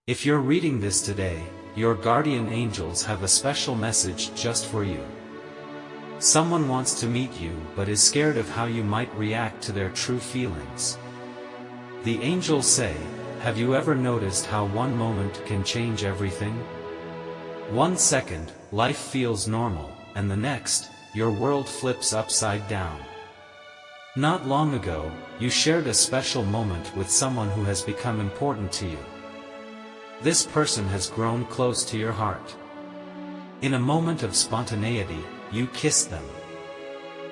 If you're reading this today, your guardian angels have a special message just for you. Someone wants to meet you but is scared of how you might react to their true feelings. The angels say, have you ever noticed how one moment can change everything? 1 second, life feels normal, and the next, your world flips upside down. Not long ago, you shared a special moment with someone who has become important to you. This person has grown close to your heart. In a moment of spontaneity, you kissed them.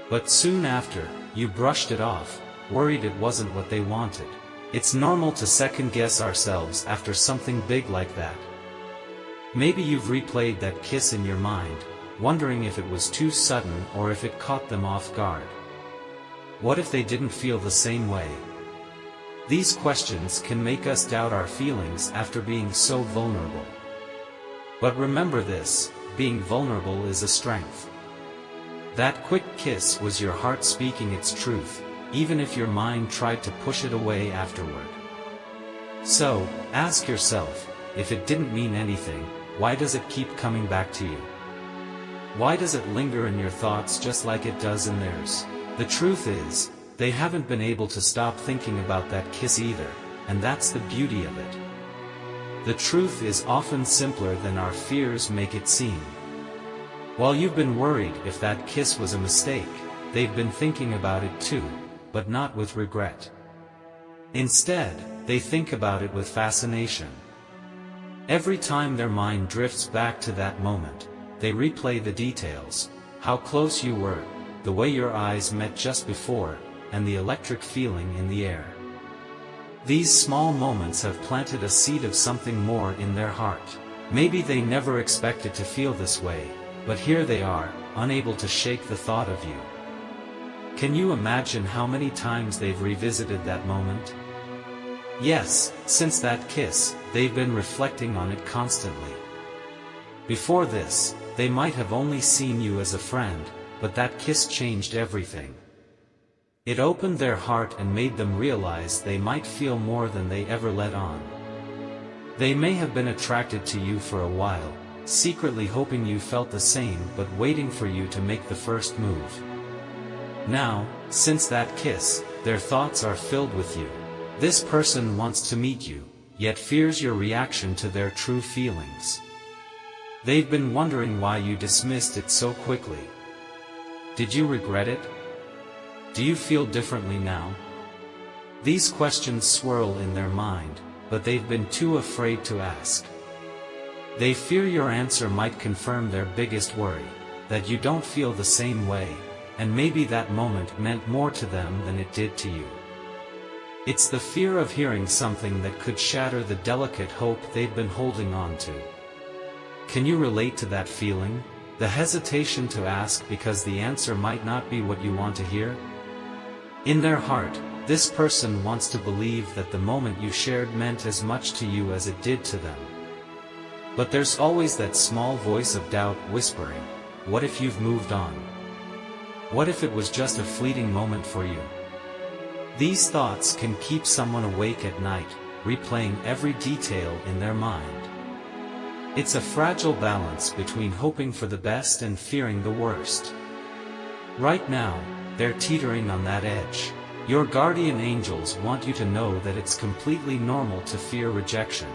But soon after, you brushed it off, worried it wasn't what they wanted. It's normal to second-guess ourselves after something big like that. Maybe you've replayed that kiss in your mind, wondering if it was too sudden or if it caught them off guard. What if they didn't feel the same way? These questions can make us doubt our feelings after being so vulnerable. But remember this, being vulnerable is a strength. That quick kiss was your heart speaking its truth, even if your mind tried to push it away afterward. So, ask yourself, if it didn't mean anything, why does it keep coming back to you? Why does it linger in your thoughts just like it does in theirs? The truth is, they haven't been able to stop thinking about that kiss either, and that's the beauty of it. The truth is often simpler than our fears make it seem. While you've been worried if that kiss was a mistake, they've been thinking about it too, but not with regret. Instead, they think about it with fascination. Every time their mind drifts back to that moment, they replay the details, how close you were, the way your eyes met just before, and the electric feeling in the air. These small moments have planted a seed of something more in their heart. Maybe they never expected to feel this way, but here they are, unable to shake the thought of you. Can you imagine how many times they've revisited that moment? Yes, since that kiss, they've been reflecting on it constantly. Before this, they might have only seen you as a friend, but that kiss changed everything. It opened their heart and made them realize they might feel more than they ever let on. They may have been attracted to you for a while, secretly hoping you felt the same but waiting for you to make the first move. Now, since that kiss, their thoughts are filled with you. This person wants to meet you, yet fears your reaction to their true feelings. They've been wondering why you dismissed it so quickly. Did you regret it? Do you feel differently now? These questions swirl in their mind, but they've been too afraid to ask. They fear your answer might confirm their biggest worry, that you don't feel the same way, and maybe that moment meant more to them than it did to you. It's the fear of hearing something that could shatter the delicate hope they've been holding on to. Can you relate to that feeling? The hesitation to ask because the answer might not be what you want to hear? In their heart, this person wants to believe that the moment you shared meant as much to you as it did to them. But there's always that small voice of doubt whispering, what if you've moved on? What if it was just a fleeting moment for you? These thoughts can keep someone awake at night, replaying every detail in their mind. It's a fragile balance between hoping for the best and fearing the worst. Right now, they're teetering on that edge. Your guardian angels want you to know that it's completely normal to fear rejection.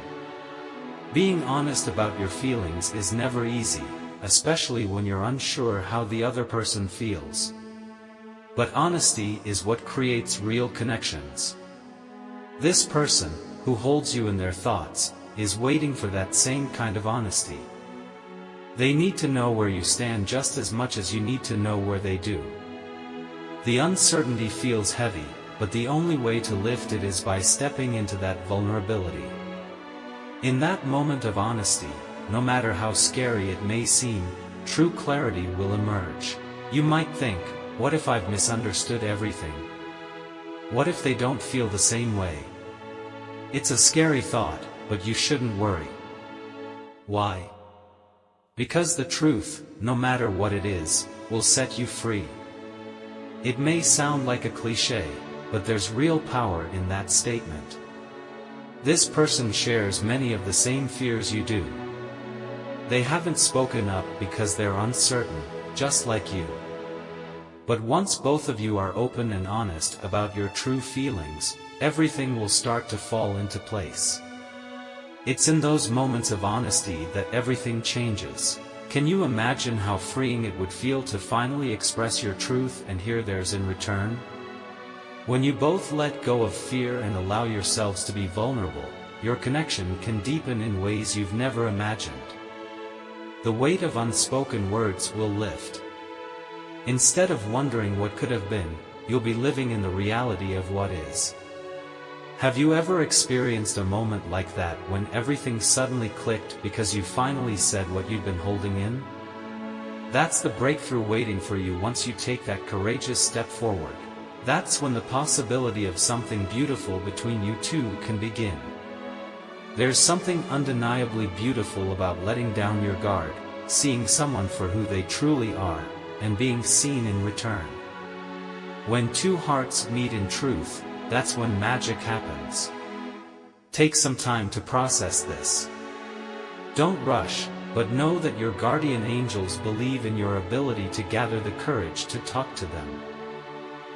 Being honest about your feelings is never easy, especially when you're unsure how the other person feels. But honesty is what creates real connections. This person, who holds you in their thoughts, is waiting for that same kind of honesty. They need to know where you stand just as much as you need to know where they do. The uncertainty feels heavy, but the only way to lift it is by stepping into that vulnerability. In that moment of honesty, no matter how scary it may seem, true clarity will emerge. You might think, what if I've misunderstood everything? What if they don't feel the same way? It's a scary thought, but you shouldn't worry. Why? Because the truth, no matter what it is, will set you free. It may sound like a cliché, but there's real power in that statement. This person shares many of the same fears you do. They haven't spoken up because they're uncertain, just like you. But once both of you are open and honest about your true feelings, everything will start to fall into place. It's in those moments of honesty that everything changes. Can you imagine how freeing it would feel to finally express your truth and hear theirs in return? When you both let go of fear and allow yourselves to be vulnerable, your connection can deepen in ways you've never imagined. The weight of unspoken words will lift. Instead of wondering what could have been, you'll be living in the reality of what is. Have you ever experienced a moment like that when everything suddenly clicked because you finally said what you'd been holding in? That's the breakthrough waiting for you once you take that courageous step forward. That's when the possibility of something beautiful between you two can begin. There's something undeniably beautiful about letting down your guard, seeing someone for who they truly are, and being seen in return. When two hearts meet in truth, that's when magic happens. Take some time to process this. Don't rush, but know that your guardian angels believe in your ability to gather the courage to talk to them.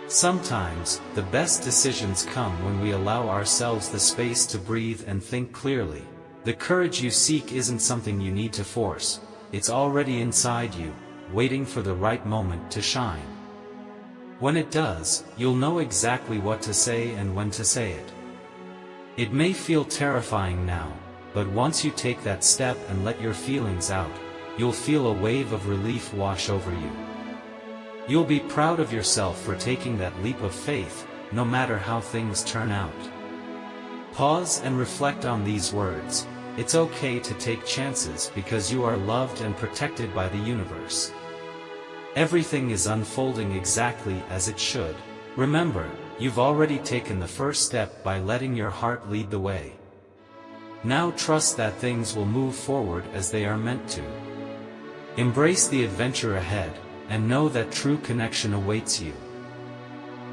Sometimes, the best decisions come when we allow ourselves the space to breathe and think clearly. The courage you seek isn't something you need to force, it's already inside you, waiting for the right moment to shine. When it does, you'll know exactly what to say and when to say it. It may feel terrifying now, but once you take that step and let your feelings out, you'll feel a wave of relief wash over you. You'll be proud of yourself for taking that leap of faith, no matter how things turn out. Pause and reflect on these words. It's okay to take chances because you are loved and protected by the universe. Everything is unfolding exactly as it should. Remember, you've already taken the first step by letting your heart lead the way. Now trust that things will move forward as they are meant to. Embrace the adventure ahead, and know that true connection awaits you.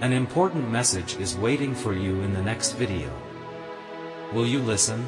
An important message is waiting for you in the next video. Will you listen?